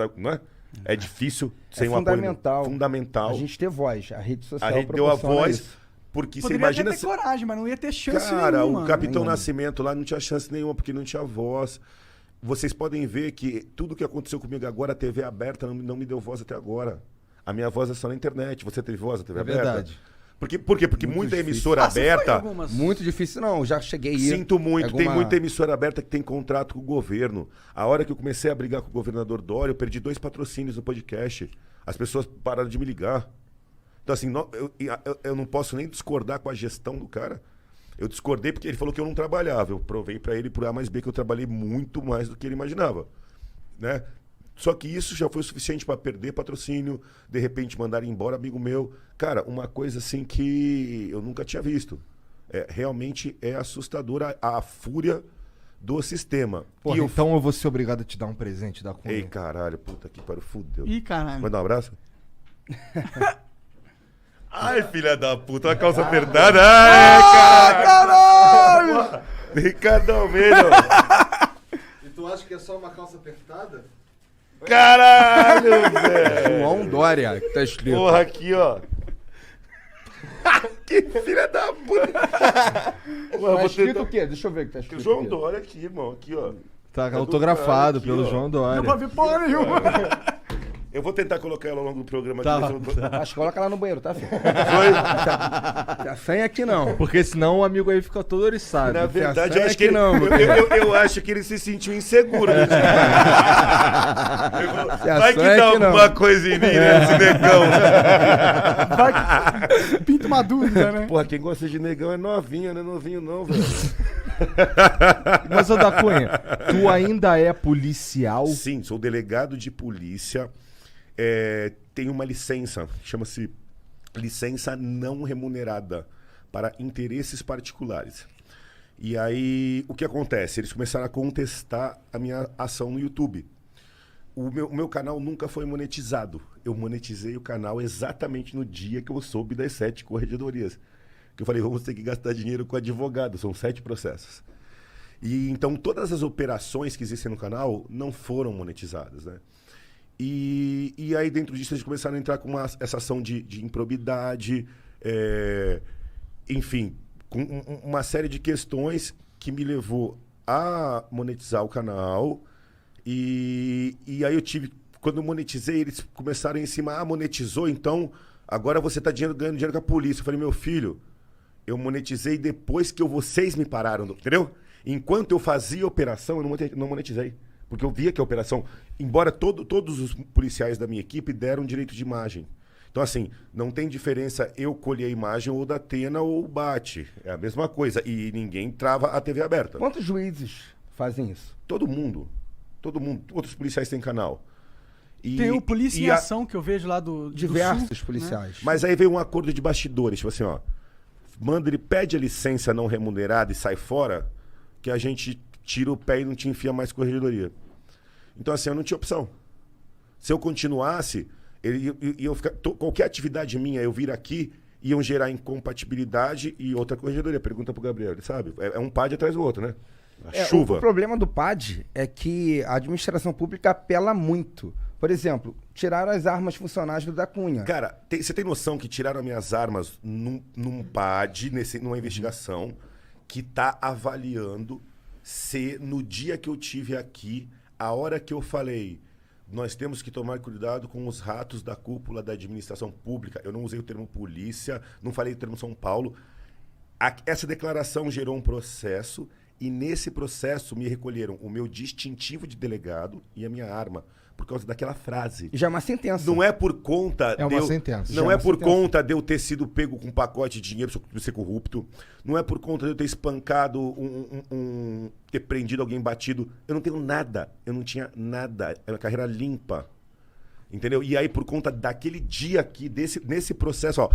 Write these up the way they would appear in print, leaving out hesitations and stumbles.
sabe, não é? É difícil sem um fundamental. apoio fundamental. A gente ter voz. A rede social A gente deu a voz, isso. porque Poderia você imagina... até ter coragem, mas não ia ter chance Cara, nenhuma. o Capitão nenhuma. Nascimento lá não tinha chance nenhuma, porque não tinha voz. Vocês podem ver que tudo que aconteceu comigo agora, a TV aberta não me deu voz até agora. A minha voz é só na internet. Você teve voz na TV aberta? Verdade. Por quê? Porque muita difícil. emissora Você foi em aberta... algumas? Muito difícil, não. Já cheguei. Sinto muito, tem alguma- muita emissora aberta que tem contrato com o governo. A hora que eu comecei a brigar com o governador Dória, eu perdi 2 patrocínios no podcast. As pessoas pararam de me ligar. Então, assim, eu não posso nem discordar com a gestão do cara. Eu discordei porque ele falou que eu não trabalhava. Eu provei pra ele por A mais B que eu trabalhei muito mais do que ele imaginava, né? Só que isso já foi o suficiente para perder patrocínio, de repente mandar embora amigo meu. Cara, uma coisa assim que eu nunca tinha visto. Realmente é assustadora a fúria do sistema. Porra, E eu... então eu vou ser obrigado a te dar um presente da Cunha. Ei, caralho, puta que pariu, fudeu. Ih, caralho. Manda um abraço? Ai, filha da puta, a calça apertada. Ai, caralho! Ricardo Almeida. E tu acha que é só uma calça apertada? Caralho, velho. João Dória, que tá escrito. Porra, aqui, ó. Que filha da puta. Tá Vou escrito tentar- o quê? Deixa eu ver o que tá escrito. João aqui. Dória aqui, irmão. Aqui, ó. Tá do autografado caralho pelo aqui, ó. João Não Dória. vou ver porra nenhuma. Eu vou tentar colocar ela ao longo do programa Tá. aqui. Acho que coloca lá no banheiro, tá, filho? Foi? A senha aqui não. Porque senão o amigo aí fica todo oriçado. Na verdade, eu senha acho que aqui ele, não, meu eu acho que ele se sentiu inseguro. Né? Vai que senha dá aqui não. alguma coisa em mim, né? Esse negão. Vai que pinta uma dúvida, né? Porra, quem gosta de negão é novinho, não é novinho não, velho. Mas, ô da Cunha, tu ainda é policial? Sim, sou delegado de polícia. Tenho uma licença, chama-se licença não remunerada para interesses particulares. E aí, o que acontece? Eles começaram a contestar a minha ação no YouTube. O meu canal nunca foi monetizado. Eu monetizei o canal exatamente no dia que eu soube das 7 corregedorias. Que eu falei, vamos ter que gastar dinheiro com advogado, são 7 processos. E então todas as operações que existem no canal não foram monetizadas, né? E aí dentro disso eles começaram a entrar com essa ação de improbidade, enfim, com uma série de questões que me levou a monetizar o canal. E aí eu tive, quando eu monetizei, eles começaram em cima, monetizou, então agora você está ganhando dinheiro com a polícia. Eu falei, meu filho, eu monetizei depois que vocês me pararam, entendeu? Enquanto eu fazia a operação, eu não monetizei. Porque eu via que a operação, embora todos os policiais da minha equipe deram direito de imagem. Então, assim, não tem diferença eu colher a imagem ou da Atena ou o Bate. É a mesma coisa. E ninguém trava a TV aberta. Quantos juízes fazem isso? Todo mundo. Outros policiais têm canal. Tem o Polícia em Ação que eu vejo lá do Diversos Sul, policiais. Mas aí veio um acordo de bastidores, tipo assim, ó. Ele pede a licença não remunerada e sai fora, que a gente tira o pé e não te enfia mais corregedoria. Então, assim, eu não tinha opção. Se eu continuasse, qualquer atividade minha, eu vir aqui, iam gerar incompatibilidade e outra corregedoria. Pergunta pro Gabriel, ele sabe? É um PAD atrás do outro, né? Chuva. O problema do PAD é que a administração pública apela muito. Por exemplo, tiraram as armas funcionais do da Cunha. Cara, você tem noção que tiraram minhas armas num PAD, numa investigação, que tá avaliando se no dia que eu tive aqui, a hora que eu falei, nós temos que tomar cuidado com os ratos da cúpula da administração pública. Eu não usei o termo polícia, não falei o termo São Paulo. Essa declaração gerou um processo e nesse processo me recolheram o meu distintivo de delegado e a minha arma. Por causa daquela frase. Já é uma sentença. Não é por conta É uma sentença. Não Já é é uma por sentença. conta de eu ter sido pego com um pacote de dinheiro por ser corrupto. Não é por conta de eu ter espancado, ter prendido alguém batido. Eu não tenho nada. Eu não tinha nada. É uma carreira limpa. Entendeu? E aí, por conta daquele dia aqui, nesse processo, ó,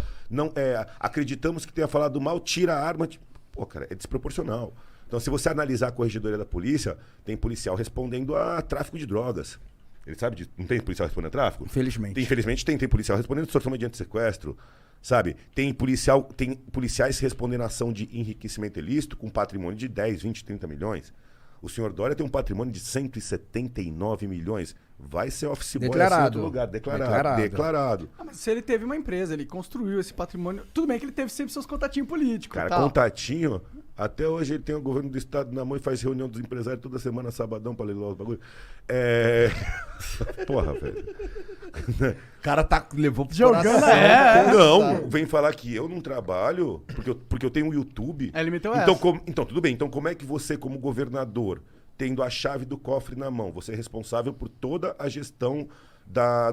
acreditamos que tenha falado mal, tira a arma. Pô, cara, é desproporcional. Então, se você analisar a corregedoria da polícia, tem policial respondendo a tráfico de drogas. Ele sabe disso. Não tem policial respondendo a tráfico? Infelizmente. Infelizmente tem policial respondendo extorsão mediante sequestro, sabe? Tem policiais respondendo ação de enriquecimento ilícito com patrimônio de 10, 20, 30 milhões. O senhor Dória tem um patrimônio de 179 milhões. vai ser office boy Declarado. assim, em outro lugar. Declarado. Ah, mas se ele teve uma empresa, ele construiu esse patrimônio. Tudo bem que ele teve sempre seus contatinhos políticos. Cara, e tal. contatinho, até hoje ele tem o governo do estado na mão e faz reunião dos empresários toda semana, sabadão, pra leiloar os bagulho. Porra, velho. O cara levou pro Jogando coração. Não, vem falar que eu não trabalho, porque eu tenho um YouTube. Ele meteu então, essa. então, tudo bem. Então, como é que você, como governador, tendo a chave do cofre na mão, você é responsável por toda a gestão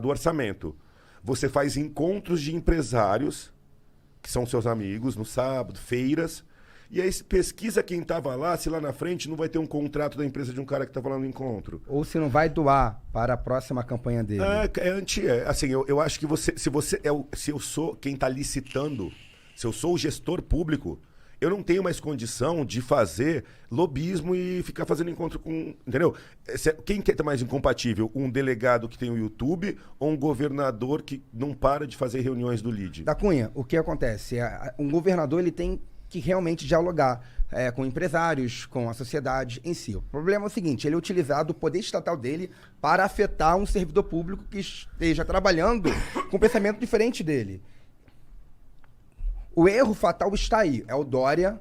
do orçamento. Você faz encontros de empresários, que são seus amigos, no sábado, feiras, e aí pesquisa quem estava lá, se lá na frente não vai ter um contrato da empresa de um cara que estava lá no encontro. Ou se não vai doar para a próxima campanha dele. Assim, eu acho que se eu sou quem está licitando, se eu sou o gestor público, eu não tenho mais condição de fazer lobismo e ficar fazendo encontro com... Entendeu? Quem que é mais incompatível? Um delegado que tem o YouTube ou um governador que não para de fazer reuniões do LIDE? Da Cunha, o que acontece? Um governador ele tem que realmente dialogar com empresários, com a sociedade em si. O problema é o seguinte, ele é utilizado o poder estatal dele para afetar um servidor público que esteja trabalhando com um pensamento diferente dele. O erro fatal está aí. É o Dória,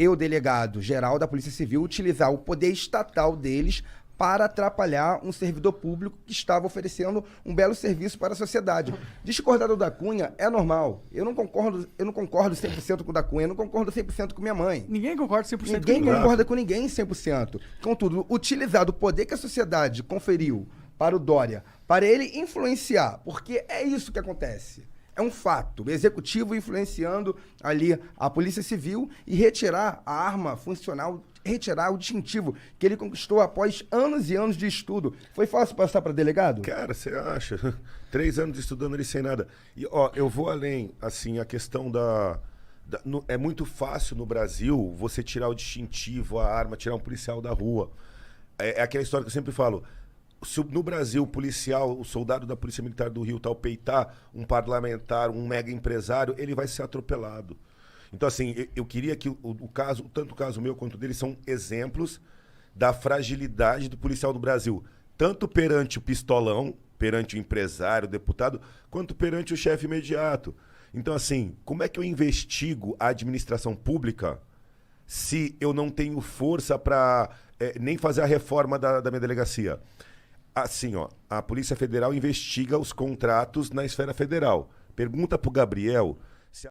o delegado geral da Polícia Civil, utilizar o poder estatal deles para atrapalhar um servidor público que estava oferecendo um belo serviço para a sociedade. Discordar do da Cunha é normal. Eu não concordo 100% com o da Cunha, eu não concordo 100% com minha mãe. Ninguém concorda 100% Ninguém com ninguém. concorda com ninguém 100%. Contudo, utilizar o poder que a sociedade conferiu para o Dória, para ele influenciar, porque é isso que acontece. É um fato. O executivo influenciando ali a Polícia Civil e retirar a arma funcional, retirar o distintivo que ele conquistou após anos e anos de estudo. Foi fácil passar para delegado? Cara, você acha? 3 anos estudando ali sem nada. E, ó, eu vou além, assim, a questão é muito fácil no Brasil você tirar o distintivo, a arma, tirar um policial da rua. É aquela história que eu sempre falo. Se no Brasil o policial, o soldado da Polícia Militar do Rio, tal, peitar um parlamentar, um mega empresário, ele vai ser atropelado. Então, assim, eu queria que tanto o caso meu quanto o dele, são exemplos da fragilidade do policial do Brasil. Tanto perante o pistolão, perante o empresário, o deputado, quanto perante o chefe imediato. Então, assim, como é que eu investigo a administração pública se eu não tenho força para nem fazer a reforma da minha delegacia? Assim, ó, a Polícia Federal investiga os contratos na esfera federal. Pergunta pro Gabriel se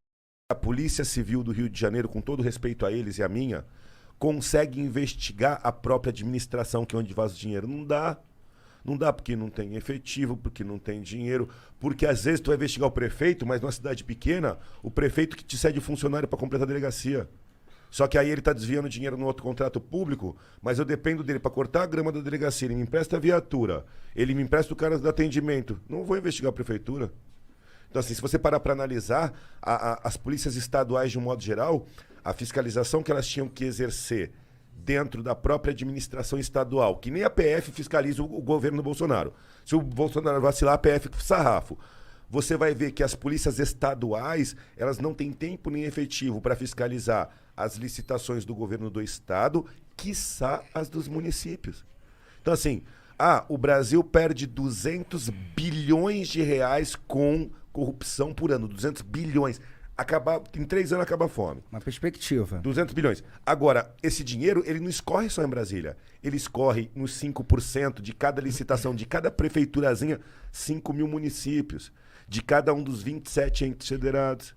a Polícia Civil do Rio de Janeiro, com todo respeito a eles e a minha, consegue investigar a própria administração, que é onde vaza o dinheiro. Não dá. Não dá porque não tem efetivo, porque não tem dinheiro, porque às vezes tu vai investigar o prefeito, mas numa cidade pequena, o prefeito que te cede funcionário para completar a delegacia. Só que aí ele está desviando dinheiro no outro contrato público, mas eu dependo dele para cortar a grama da delegacia, ele me empresta a viatura, ele me empresta o cara do atendimento. Não vou investigar a prefeitura. Então, assim, se você parar para analisar, as polícias estaduais, de um modo geral, a fiscalização que elas tinham que exercer dentro da própria administração estadual, que nem a PF fiscaliza o governo do Bolsonaro. Se o Bolsonaro vacilar, a PF sarrafo. Você vai ver que as polícias estaduais, elas não têm tempo nem efetivo para fiscalizar as licitações do governo do estado, quiçá as dos municípios. Então, assim, o Brasil perde 200 bilhões de reais com corrupção por ano. 200 bilhões. Em 3 anos acaba a fome. Uma perspectiva. 200 bilhões. Agora, esse dinheiro, ele não escorre só em Brasília. Ele escorre nos 5% de cada licitação, de cada prefeiturazinha, 5 mil municípios. De cada um dos 27 entes federados.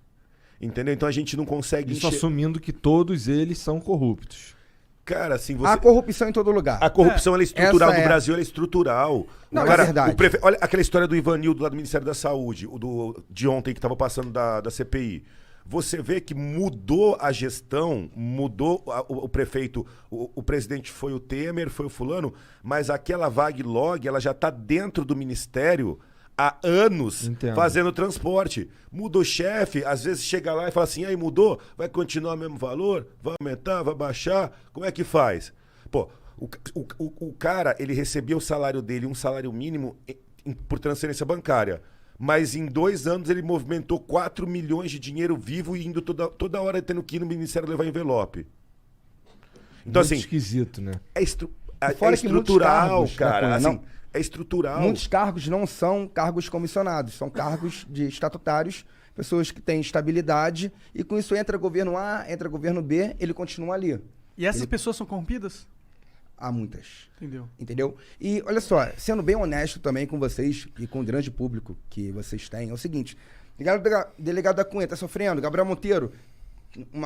Entendeu? Então a gente não consegue... Isso assumindo que todos eles são corruptos. Cara, assim, você... Há corrupção em todo lugar. A corrupção ela é estrutural Essa no Brasil, ela é estrutural. Não, cara, é verdade. Olha aquela história do Ivanildo lá do Ministério da Saúde, de ontem que estava passando da CPI. Você vê que mudou a gestão, mudou o prefeito, o presidente foi o Temer, foi o fulano, mas aquela vague-log, ela já está dentro do ministério há anos. Entendo. Fazendo transporte. Muda o chefe, às vezes chega lá e fala assim, aí mudou? Vai continuar o mesmo valor? Vai aumentar? Vai baixar? Como é que faz? Pô, o cara, ele recebia o salário dele, um salário mínimo por transferência bancária. Mas em 2 anos ele movimentou 4 milhões de dinheiro vivo e indo toda hora tendo que ir no ministério levar envelope. Então, Muito assim, esquisito, né? É Fora que muitos estrutural, cargos da cara. Cunha, Assim, não- é estrutural. Muitos cargos não são cargos comissionados, são cargos de estatutários, pessoas que têm estabilidade, e com isso entra governo A, entra governo B, ele continua ali. E essas pessoas são corrompidas? Há muitas. Entendeu? Entendeu? E olha só, sendo bem honesto também com vocês e com o grande público que vocês têm, é o seguinte: delegado da Cunha tá sofrendo, Gabriel Monteiro,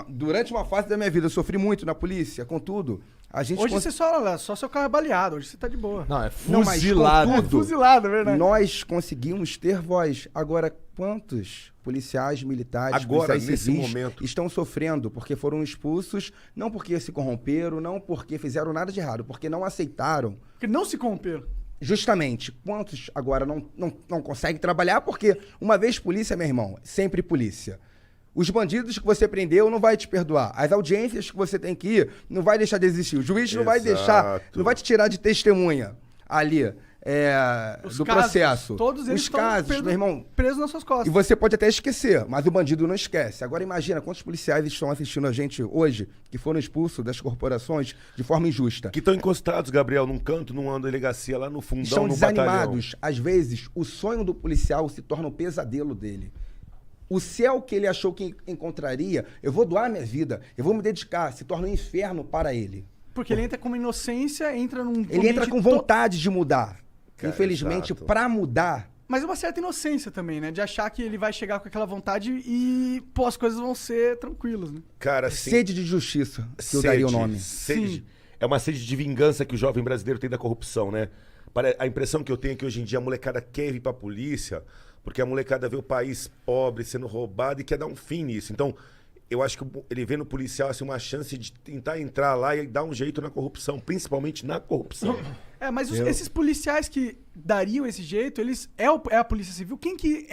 durante uma fase da minha vida eu sofri muito na polícia, contudo, a gente... Hoje você só seu carro é baleado, hoje você tá de boa. Não, é Não, mas fuzilado. contudo, Fuzilado, é verdade. Nós conseguimos ter voz. Agora, quantos policiais militares, Agora, policiais nesse civis momento. estão sofrendo porque foram expulsos, não porque se corromperam, não porque fizeram nada de errado, porque não aceitaram. Porque não se corromperam. Justamente, quantos agora não conseguem trabalhar porque uma vez polícia, meu irmão, sempre polícia. Os bandidos que você prendeu não vai te perdoar. As audiências que você tem que ir não vai deixar de existir. O juiz não vai deixar, Exato. não vai te tirar de testemunha ali Os do casos, processo. Todos eles Os casos, meu irmão. presos nas suas costas. E você pode até esquecer, mas o bandido não esquece. Agora imagina quantos policiais estão assistindo a gente hoje que foram expulsos das corporações de forma injusta. Que estão encostados, Gabriel, num canto, numa delegacia lá no fundão, Estão no batalhão. desanimados. Às vezes, o sonho do policial se torna um pesadelo dele. O céu que ele achou que encontraria, eu vou doar minha vida, eu vou me dedicar, se torna um inferno para ele. Porque ele entra com uma inocência, entra num Ele entra com vontade de mudar. Cara, Infelizmente, exato. para mudar, Mas uma certa inocência também, né? De achar que ele vai chegar com aquela vontade e, pô, as coisas vão ser tranquilas, né? Cara, assim, sede de justiça, que eu daria o nome. Sede, Sim. é uma sede de vingança que o jovem brasileiro tem da corrupção, né? A impressão que eu tenho é que hoje em dia a molecada quer ir pra polícia porque a molecada vê o país pobre sendo roubado e quer dar um fim nisso. Então, eu acho que ele vê no policial assim, uma chance de tentar entrar lá e dar um jeito na corrupção, principalmente na corrupção. Mas esses policiais que dariam esse jeito, eles é a Polícia Civil. Quem que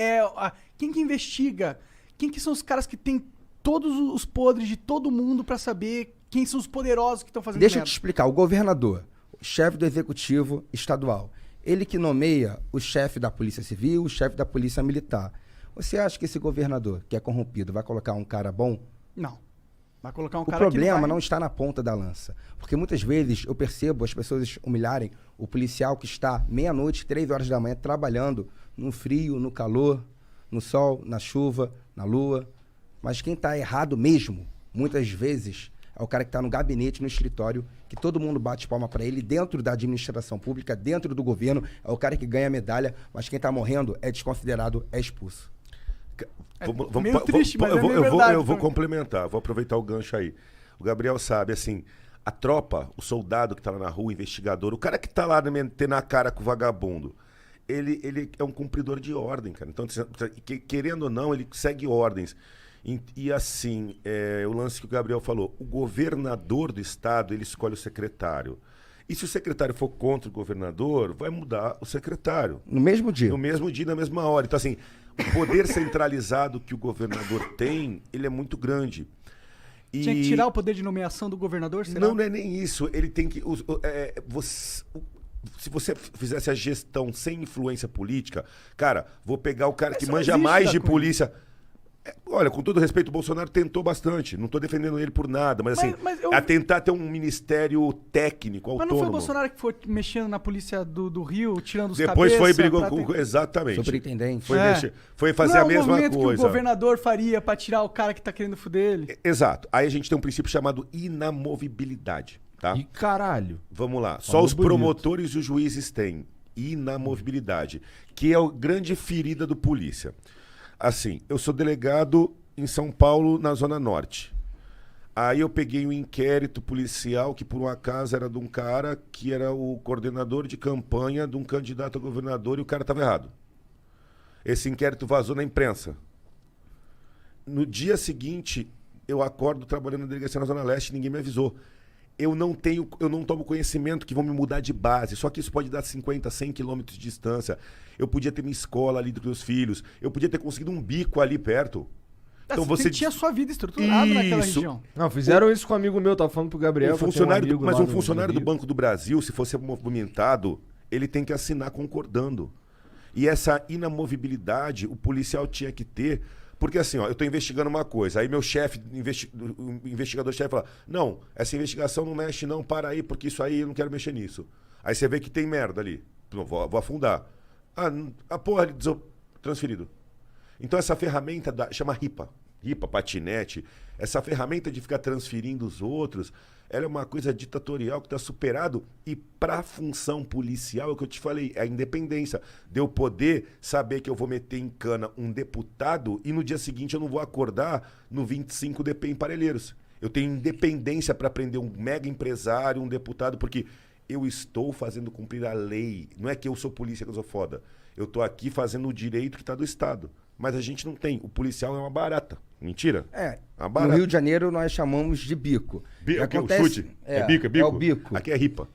investiga? Quem que são os caras que têm todos os podres de todo mundo pra saber quem são os poderosos que estão fazendo Deixa eu merda? te explicar. O governador, o chefe do executivo estadual, ele que nomeia o chefe da Polícia Civil, o chefe da Polícia Militar. Você acha que esse governador, que é corrompido, vai colocar um cara bom? Não. Vai colocar um O cara problema que vai... não está na ponta da lança. Porque muitas vezes eu percebo as pessoas humilharem o policial que está meia-noite, 3 horas da manhã, trabalhando no frio, no calor, no sol, na chuva, na lua. Mas quem está errado mesmo, muitas vezes, é o cara que está no gabinete, no escritório, que todo mundo bate palma para ele, dentro da administração pública, dentro do governo, é o cara que ganha a medalha, mas quem está morrendo é desconsiderado, é expulso. meio triste, mas é meio verdade eu vou também. complementar, vou aproveitar o gancho aí. O Gabriel sabe, assim, a tropa, o soldado que tá lá na rua, o investigador, o cara que tá lá metendo a cara com o vagabundo, ele é um cumpridor de ordem, cara. Então, querendo ou não, ele segue ordens. E assim, o lance que o Gabriel falou, o governador do estado, ele escolhe o secretário. E se o secretário for contra o governador, vai mudar o secretário. No mesmo dia. No mesmo dia, na mesma hora. Então, assim, o poder centralizado que o governador tem, ele é muito grande. E... Tinha que tirar o poder de nomeação do governador, será? Não é nem isso. Ele tem que... se você fizesse a gestão sem influência política, cara, vou pegar o cara que Isso manja existe, mais da de Cunha. polícia... Olha, com todo respeito, o Bolsonaro tentou bastante. Não estou defendendo ele por nada, mas assim, Mas eu- a tentar ter um ministério técnico, Mas autônomo. não foi o Bolsonaro que foi mexendo na polícia do Rio, tirando os Depois cabeça foi e brigou pra com... ter- Exatamente. Superintendente. Foi, É. foi fazer Não é a o mesma movimento coisa. que o governador faria pra tirar o cara que tá querendo fuder ele. Exato. Aí a gente tem um princípio chamado inamovibilidade, tá? E caralho. Vamos lá. Só Falou os bonito. promotores e os juízes têm inamovibilidade, que é a grande ferida do polícia. Assim, eu sou delegado em São Paulo, na Zona Norte. Aí eu peguei um inquérito policial que, por um acaso, era de um cara que era o coordenador de campanha de um candidato a governador e o cara estava errado. Esse inquérito vazou na imprensa. No dia seguinte, eu acordo trabalhando na delegacia na Zona Leste e ninguém me avisou. Eu não tomo conhecimento que vão me mudar de base. Só que isso pode dar 50, 100 quilômetros de distância. Eu podia ter minha escola ali dos meus filhos. Eu podia ter conseguido um bico ali perto. Então você tinha sua vida estruturada naquela Isso. região. Não, fizeram isso com um amigo meu, tava falando pro Gabriel. Um que eu tenho funcionário amigo mas lá um no funcionário do Rio. Banco do Brasil, se fosse movimentado, ele tem que assinar concordando. E essa inamovibilidade o policial tinha que ter Porque assim, ó, eu tô investigando uma coisa, aí meu chefe, o investigador-chefe fala, não, essa investigação não mexe não, para aí, porque isso aí eu não quero mexer nisso. Aí você vê que tem merda ali. Não, vou afundar. A porra, transferido. Então essa ferramenta chama RIPA. RIPA, patinete. Essa ferramenta de ficar transferindo os outros, ela é uma coisa ditatorial que está superado. E para a função policial, é o que eu te falei, é a independência. De eu poder saber que eu vou meter em cana um deputado e no dia seguinte eu não vou acordar no 25 DP em Parelheiros. Eu tenho independência para prender um mega empresário, um deputado, porque eu estou fazendo cumprir a lei. Não é que eu sou polícia, que eu sou foda. Eu estou aqui fazendo o direito que está do Estado. Mas a gente não tem. O policial é uma barata. Mentira? No Rio de Janeiro nós chamamos de bico. O chute? É bico? É o bico. Aqui é ripa.